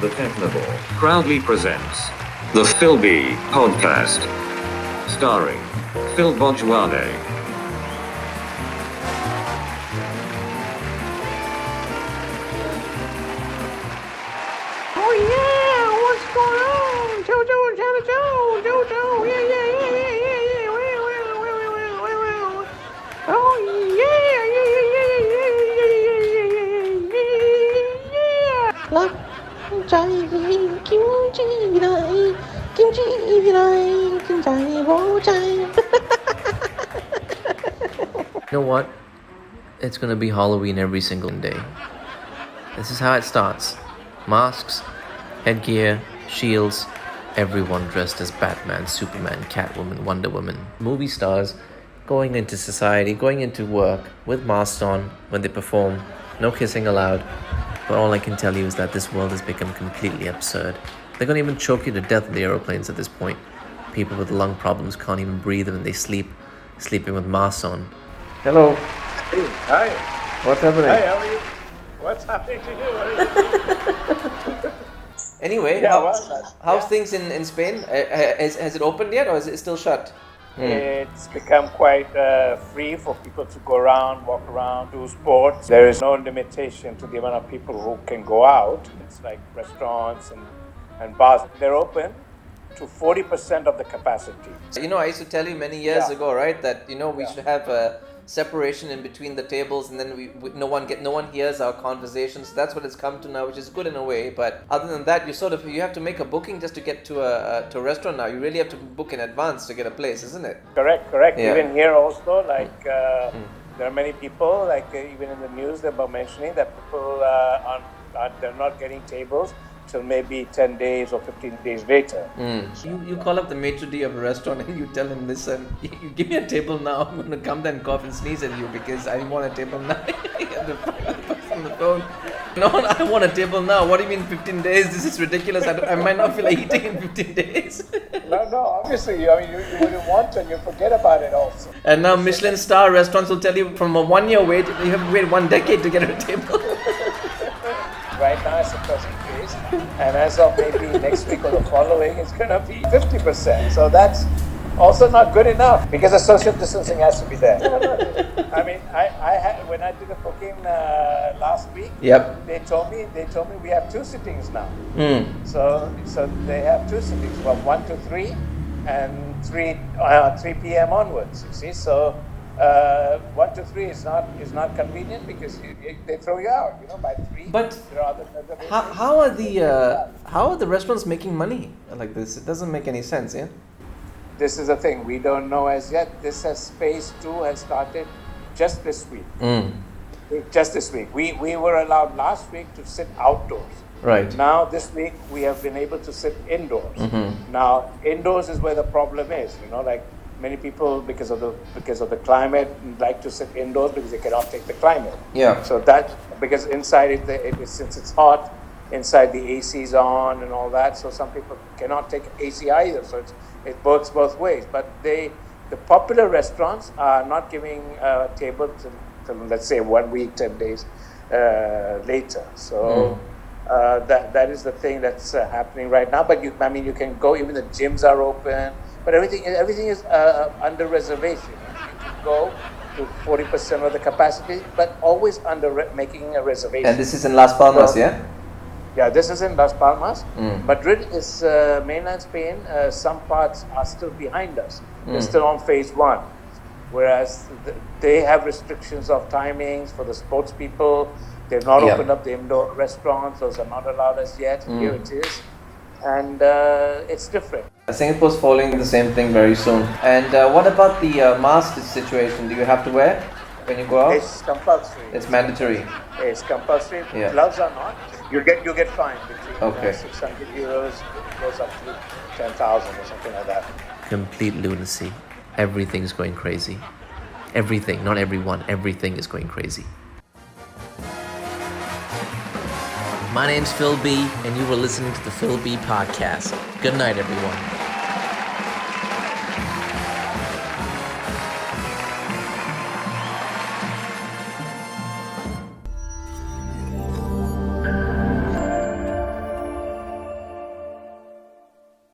the Technivore proudly presents the Phil B Podcast, starring Phil Bojwade. Oh yeah, what's going on? Jojo, Jojo, yeah, well. Oh yeah. รักใจkimchi You know what? It's gonna be Halloween every single day. This is how it starts. Masks, headgear, shields, everyone dressed as Batman, Superman, Catwoman, Wonder Woman. Movie stars going into society, going into work with masks on when they perform. No kissing allowed. But all I can tell you is that this world has become completely absurd. They're gonna even choke you to death in the aeroplanes at this point. People with lung problems can't even breathe when they sleeping with masks on. Hello. Hey, hi. What's happening? Hi, how are you? What's happening to you? What are you Anyway, how's things in Spain? Has it opened yet, or is it still shut? It's become quite free for people to go around, walk around, do sports. There is no limitation to the amount of people who can go out. It's like restaurants and bars. They're open to 40% of the capacity. You know, I used to tell you many years ago, right, that we should have a separation in between the tables, and then no one hears our conversations. That's what it's come to now, which is good in a way. But other than that, you have to make a booking just to get to a restaurant now. You really have to book in advance to get a place, isn't it? Correct. Yeah. Even here also, there are many people, even in the news, they were mentioning that people they're not getting tables till maybe 10 days or 15 days later. You call up the maitre d' of a restaurant and you tell him, listen, you give me a table now, I'm going to come there and cough and sneeze at you because I want a table now. On the phone. No, I want a table now. What do you mean 15 days? This is ridiculous. I might not feel like eating in 15 days. No, obviously, you wouldn't want to and you forget about it also. And now Michelin star restaurants will tell you from a 1 year wait, you have to wait 1 decade to get a table. Right now it's a present case, and as of maybe next week or the following, it's going to be 50%. So that's also not good enough because the social distancing has to be there. I mean, I had when I did a booking last week. Yep. They told me we have 2 sittings now. So they have 2 sittings, from 1 to 3, and 3 p.m. onwards. You see, so. 1 to 3 is not convenient because they throw you out, by 3. But there are other how are the restaurants making money like this? It doesn't make any sense, yeah. This is the thing we don't know as yet. Phase 2 has started just this week. Just this week, we were allowed last week to sit outdoors. Right. Now this week we have been able to sit indoors. Now indoors is where the problem is. Many people, because of the climate, like to sit indoors because they cannot take the climate. Yeah. So that because inside since it's hot, inside the AC is on and all that. So some people cannot take AC either. So it works both ways. But the popular restaurants are not giving tables till let's say 1 week, 10 days later. So. That is the thing that's happening right now. But you can go. Even the gyms are open. But everything is under reservation. You can go to 40% of the capacity, but always making a reservation. And this is in Las Palmas, yeah? Yeah, this is in Las Palmas. Madrid is mainland Spain. Some parts are still behind us. They're still on phase 1. Whereas they have restrictions of timings for the sports people. They've not opened up the indoor restaurants. Those are not allowed as yet. Here it is. And it's different. Singapore's following the same thing very soon. And what about the mask situation? Do you have to wear when you go out? It's compulsory. It's mandatory. It's compulsory. Yeah. Gloves are not. You get fined between 600 euros. It goes up to 10,000 or something like that. Complete lunacy. Everything's going crazy. Everything, not everyone. Everything is going crazy. My name's Phil B, and you were listening to the Phil B Podcast. Good night, everyone.